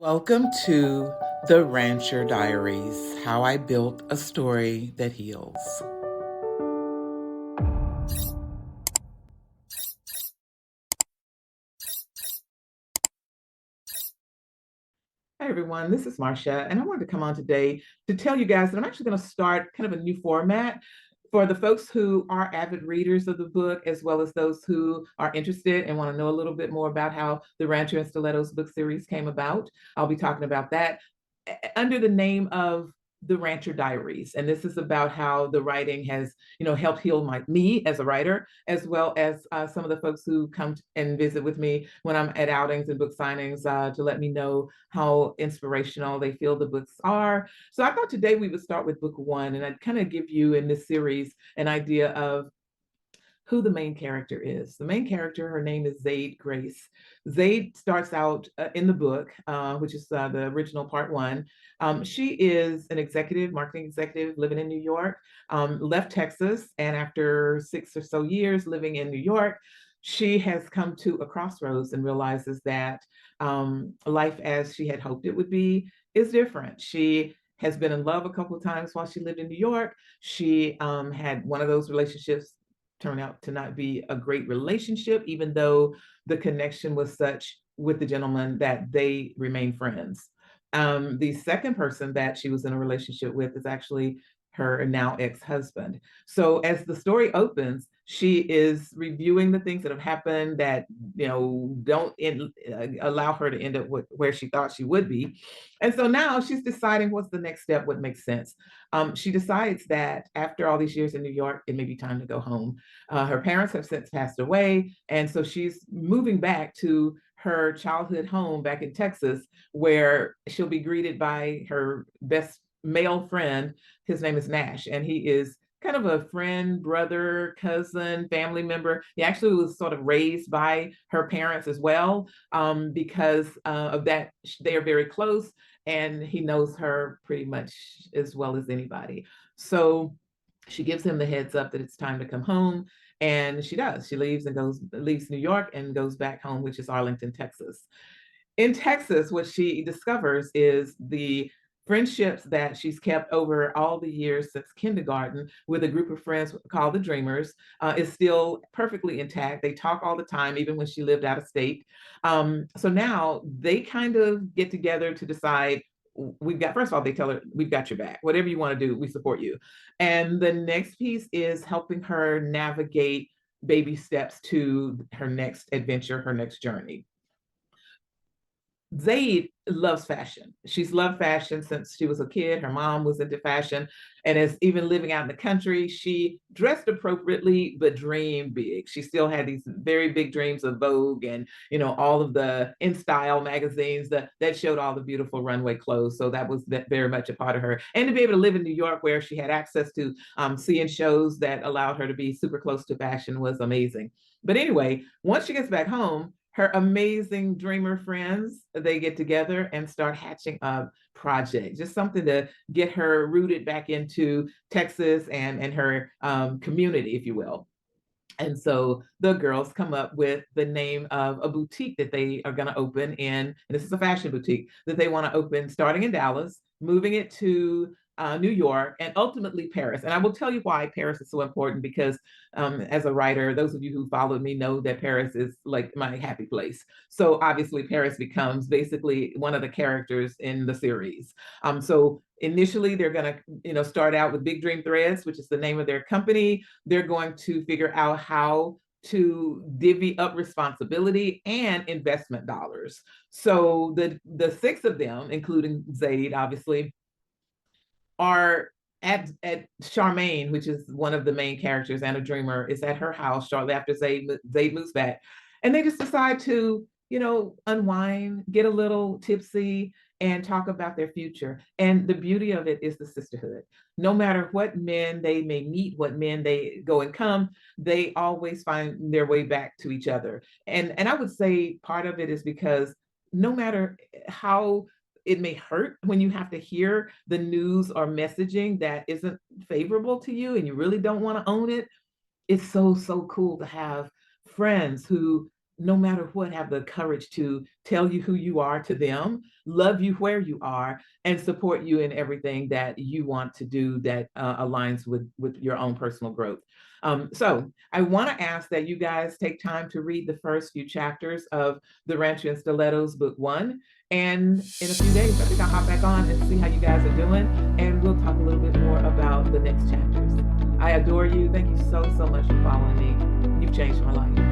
Welcome to the RancHER Diaries, how I built a story that heals. Hi, everyone. This is Marcia, and I wanted to come on today to tell you guys that I'm actually going to start kind of a new format for the folks who are avid readers of the book, as well as those who are interested and want to know a little bit more about how the RancHER and Stilettos book series came about. I'll be talking about that under the name of the RancHER Diaries. And this is about how the writing has, helped heal me as a writer, as well as some of the folks who come and visit with me when I'm at outings and book signings to let me know how inspirational they feel the books are. So I thought today we would start with book one, and I'd kind of give you in this series an idea of who the main character is. The main character, her name is Zade Grace. Zade starts out in the book, which is the original part one. She is an executive, marketing executive living in New York, left Texas, and after 6 or so years living in New York, she has come to a crossroads and realizes that life as she had hoped it would be is different. She has been in love a couple of times while she lived in New York. She had one of those relationships turn out to not be a great relationship, even though the connection was such with the gentleman that they remain friends. The second person that she was in a relationship with is actually her now ex-husband. So as the story opens, she is reviewing the things that have happened that don't allow her to end up where she thought she would be. And so now she's deciding what's the next step, what makes sense. She decides that after all these years in New York, it may be time to go home. Her parents have since passed away, and so she's moving back to her childhood home back in Texas, where she'll be greeted by her best male friend. His name is Nash, and he is kind of a friend, brother, cousin, family member. He actually was sort of raised by her parents as well, because of that. They are very close, and he knows her pretty much as well as anybody. So she gives him the heads up that it's time to come home, and she does. She leaves New York and goes back home, which is Arlington, Texas. In Texas, what she discovers is the friendships that she's kept over all the years since kindergarten with a group of friends called the Dreamers is still perfectly intact. They talk all the time, even when she lived out of state. So now they kind of get together to decide, first of all, they tell her, we've got your back. Whatever you want to do, we support you. And the next piece is helping her navigate baby steps to her next adventure, her next journey. Zaide loves fashion. She's loved fashion since she was a kid. Her mom was into fashion. And as even living out in the country, she dressed appropriately, but dreamed big. She still had these very big dreams of Vogue and, all of the In Style magazines that showed all the beautiful runway clothes. So that was very much a part of her. And to be able to live in New York where she had access to seeing shows that allowed her to be super close to fashion was amazing. But anyway, once she gets back home, her amazing dreamer friends, they get together and start hatching a project, just something to get her rooted back into Texas and her community, if you will. And so the girls come up with the name of a boutique that they are going to open in, and this is a fashion boutique that they want to open starting in Dallas, moving it to New York, and ultimately Paris. And I will tell you why Paris is so important, because as a writer, those of you who followed me know that Paris is like my happy place. So obviously Paris becomes basically one of the characters in the series. So initially they're going to start out with Big Dream Threads, which is the name of their company. They're going to figure out how to divvy up responsibility and investment dollars. So the six of them, including Zade, obviously, are at Charmaine, which is one of the main characters, and a dreamer, is at her house shortly after Zade moves back. And they just decide to, unwind, get a little tipsy, and talk about their future. And the beauty of it is the sisterhood. No matter what men they may meet, what men they go and come, they always find their way back to each other. And I would say part of it is because no matter how it may hurt when you have to hear the news or messaging that isn't favorable to you and you really don't want to own it, it's so cool to have friends who no matter what, have the courage to tell you who you are to them, love you where you are, and support you in everything that you want to do that aligns with your own personal growth. So I want to ask that you guys take time to read the first few chapters of the RancHER and Stilettos book one. And in a few days, I think I'll hop back on and see how you guys are doing. And we'll talk a little bit more about the next chapters. I adore you. Thank you so, so much for following me. You've changed my life.